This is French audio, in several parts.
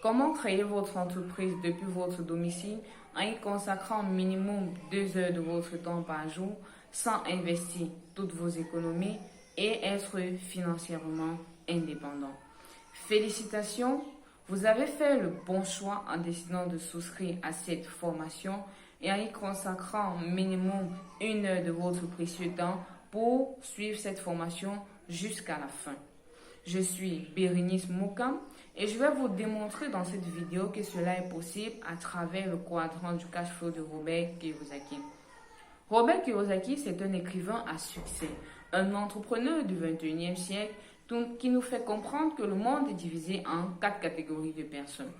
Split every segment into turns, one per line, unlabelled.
Comment créer votre entreprise depuis votre domicile en y consacrant minimum 2 heures de votre temps par jour sans investir toutes vos économies et être financièrement indépendant? Félicitations, vous avez fait le bon choix en décidant de souscrire à cette formation et en y consacrant minimum 1 heure de votre précieux temps pour suivre cette formation jusqu'à la fin. Je suis Bérénice Moukam et je vais vous démontrer dans cette vidéo que cela est possible à travers le quadrant du cash flow de Robert Kiyosaki. Robert Kiyosaki, c'est un écrivain à succès, un entrepreneur du 21e siècle qui nous fait comprendre que le monde est divisé en 4 catégories de personnes.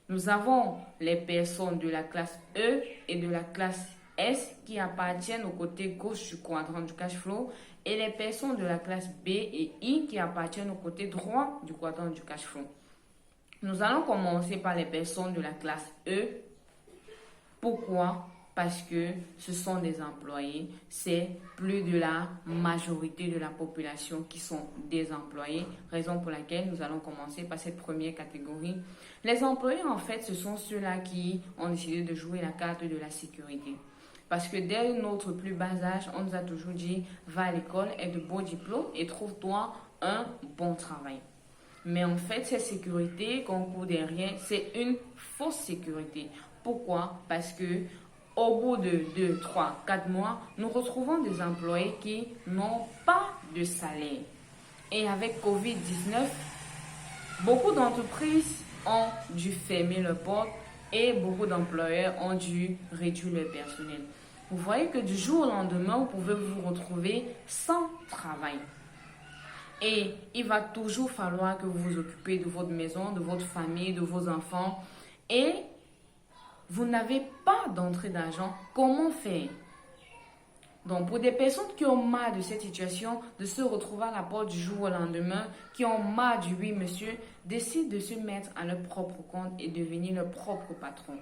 Nous avons les personnes de la classe E et de la classe S qui appartiennent au côté gauche du quadrant du cash flow et les personnes de la classe B et I qui appartiennent au côté droit du quadrant du cash flow. Nous allons commencer par les personnes de la classe E. Pourquoi? Parce que ce sont des employés. C'est plus de la majorité de la population qui sont des employés. Raison pour laquelle nous allons commencer par cette première catégorie. Les employés, en fait, ce sont ceux-là qui ont décidé de jouer la carte de la sécurité. Parce que dès notre plus bas âge, on nous a toujours dit « va à l'école, aie de beaux diplômes et trouve-toi un bon travail ». Mais en fait, cette sécurité qu'on court derrière, c'est une fausse sécurité. Pourquoi? Parce que au bout de 2, 3, 4 mois, nous retrouvons des employés qui n'ont pas de salaire. Et avec Covid-19, beaucoup d'entreprises ont dû fermer leurs portes et beaucoup d'employeurs ont dû réduire leur personnel. Vous voyez que du jour au lendemain, vous pouvez vous retrouver sans travail. Et il va toujours falloir que vous vous occupez de votre maison, de votre famille, de vos enfants. Et vous n'avez pas d'entrée d'argent. Comment faire? Donc, pour des personnes qui ont marre de cette situation, de se retrouver à la porte du jour au lendemain, qui ont marre du oui monsieur, décident de se mettre à leur propre compte et devenir leur propre patron.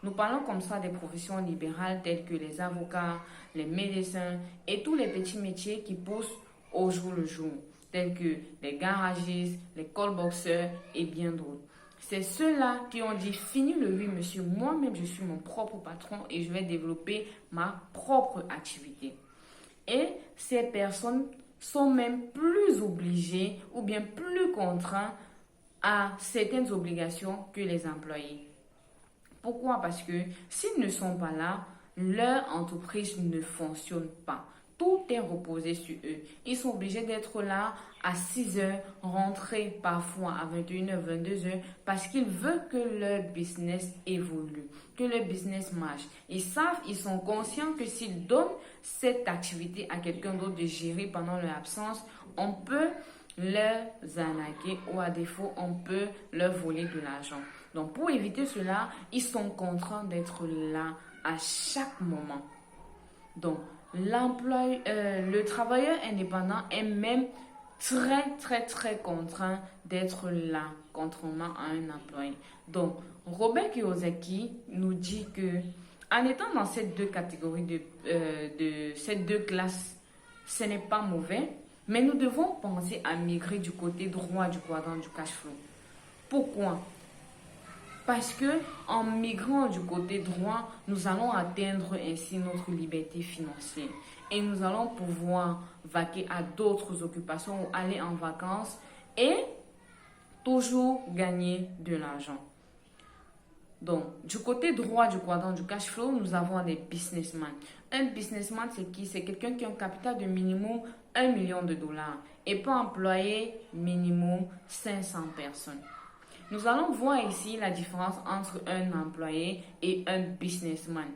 Nous parlons comme ça des professions libérales telles que les avocats, les médecins et tous les petits métiers qui poussent au jour le jour, tels que les garagistes, les callboxers et bien d'autres. C'est ceux-là qui ont dit fini le oui monsieur, moi-même je suis mon propre patron et je vais développer ma propre activité. Et ces personnes sont même plus obligées ou bien plus contraintes à certaines obligations que les employés. Pourquoi? Parce que s'ils ne sont pas là, leur entreprise ne fonctionne pas. Tout est reposé sur eux. Ils sont obligés d'être là à 6 heures, rentrer parfois à 21h, 22h, parce qu'ils veulent que leur business évolue, que leur business marche. Ils savent, ils sont conscients que s'ils donnent cette activité à quelqu'un d'autre de gérer pendant leur absence, on peut leur arnaquer ou à défaut, on peut leur voler de l'argent. Donc, pour éviter cela, ils sont contraints d'être là à chaque moment. Donc, le travailleur indépendant est même très contraint d'être là, contrairement à un employé. Donc, Robert Kiyosaki nous dit que en étant dans ces deux catégories ces deux classes, ce n'est pas mauvais, mais nous devons penser à migrer du côté droit du quadrant du cash flow. Pourquoi? Parce que en migrant du côté droit, nous allons atteindre ainsi notre liberté financière. Et nous allons pouvoir vaquer à d'autres occupations ou aller en vacances et toujours gagner de l'argent. Donc, du côté droit du quadrant du cash flow, nous avons des businessmen. Un businessman, c'est qui? C'est quelqu'un qui a un capital de minimum 1 million de dollars et peut employer minimum 500 personnes. Nous allons voir ici la différence entre un employé et un businessman.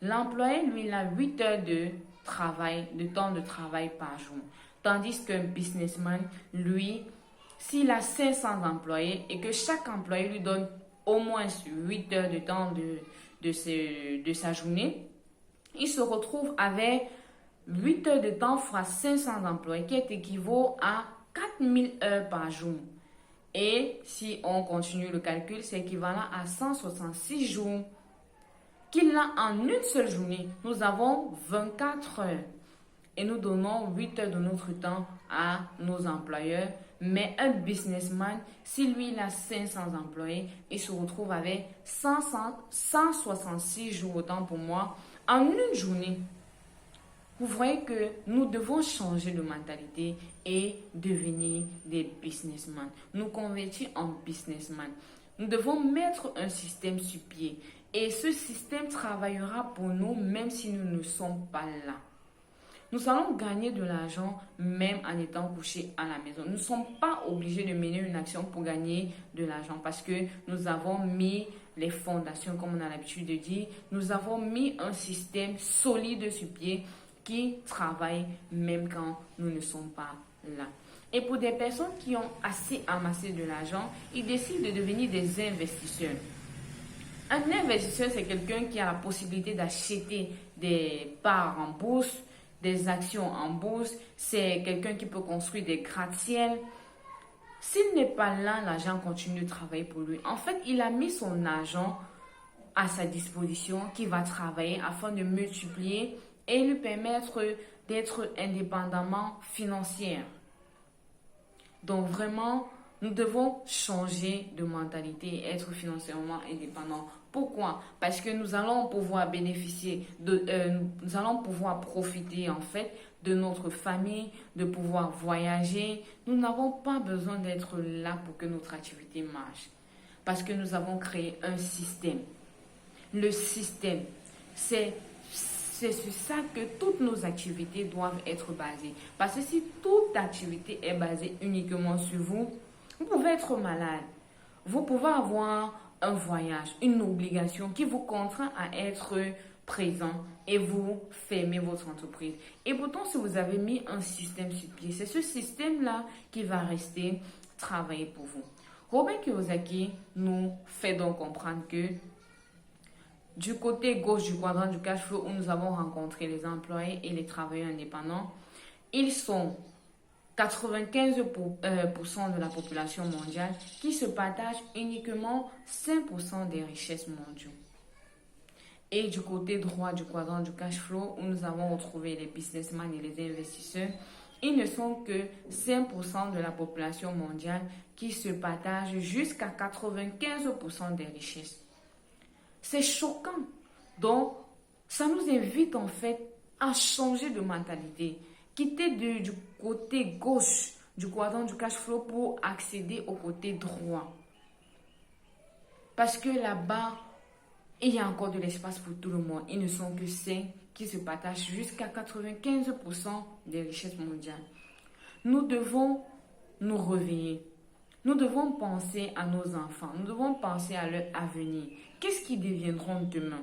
L'employé, lui, il a 8 heures de temps de travail par jour. Tandis qu'un businessman, lui, s'il a 500 employés et que chaque employé lui donne au moins 8 heures de temps de sa journée, il se retrouve avec 8 heures de temps fois 500 employés qui est équivaut à 4000 heures par jour. Et si on continue le calcul, c'est équivalent à 166 jours qu'il a en une seule journée. Nous avons 24 heures et nous donnons 8 heures de notre temps à nos employeurs, Mais un businessman, si lui il a 500 employés, il se retrouve avec 166 jours, autant pour moi, en une journée. Vous voyez que nous devons changer de mentalité et devenir des businessmen. Nous convertir en businessmen. Nous devons mettre un système sur pied. Et ce système travaillera pour nous même si nous ne sommes pas là. Nous allons gagner de l'argent même en étant couchés à la maison. Nous ne sommes pas obligés de mener une action pour gagner de l'argent parce que nous avons mis les fondations, comme on a l'habitude de dire. Nous avons mis un système solide sur pied qui travaille même quand nous ne sommes pas là. Et pour des personnes qui ont assez amassé de l'argent, ils décident de devenir des investisseurs. Un investisseur, c'est quelqu'un qui a la possibilité d'acheter des parts en bourse, des actions en bourse. C'est quelqu'un qui peut construire des gratte-ciel. S'il n'est pas là, l'argent continue de travailler pour lui. En fait, il a mis son argent à sa disposition qui va travailler afin de multiplier et lui permettre d'être indépendamment financier. Donc vraiment, nous devons changer de mentalité et être financièrement indépendants. Pourquoi? Parce que nous allons pouvoir bénéficier, nous allons pouvoir profiter en fait de notre famille, de pouvoir voyager. Nous n'avons pas besoin d'être là pour que notre activité marche. Parce que nous avons créé un système. Le système, c'est sur ça que toutes nos activités doivent être basées. Parce que si toute activité est basée uniquement sur vous, vous pouvez être malade. Vous pouvez avoir un voyage, une obligation qui vous contraint à être présent et vous fermez votre entreprise. Et pourtant, si vous avez mis un système sur pied, c'est ce système-là qui va rester travailler pour vous. Robert Kiyosaki nous fait donc comprendre que du côté gauche du quadrant du cash flow où nous avons rencontré les employés et les travailleurs indépendants, ils sont 95% de la population mondiale qui se partagent uniquement 5% des richesses mondiales. Et du côté droit du quadrant du cash flow où nous avons retrouvé les businessmen et les investisseurs, ils ne sont que 5% de la population mondiale qui se partagent jusqu'à 95% des richesses. C'est choquant. Donc, ça nous invite en fait à changer de mentalité. Quitter du côté gauche du quadrant du cash flow pour accéder au côté droit. Parce que là-bas, il y a encore de l'espace pour tout le monde. Ils ne sont que 5 qui se partagent jusqu'à 95% des richesses mondiales. Nous devons nous réveiller. Nous devons penser à nos enfants. Nous devons penser à leur avenir. Qu'est-ce qu'ils deviendront demain?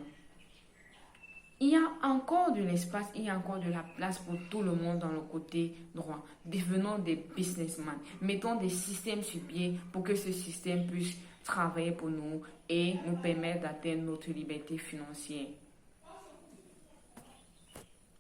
Il y a encore de l'espace, il y a encore de la place pour tout le monde dans le côté droit. Devenons des businessmen. Mettons des systèmes sur pied pour que ce système puisse travailler pour nous et nous permettre d'atteindre notre liberté financière.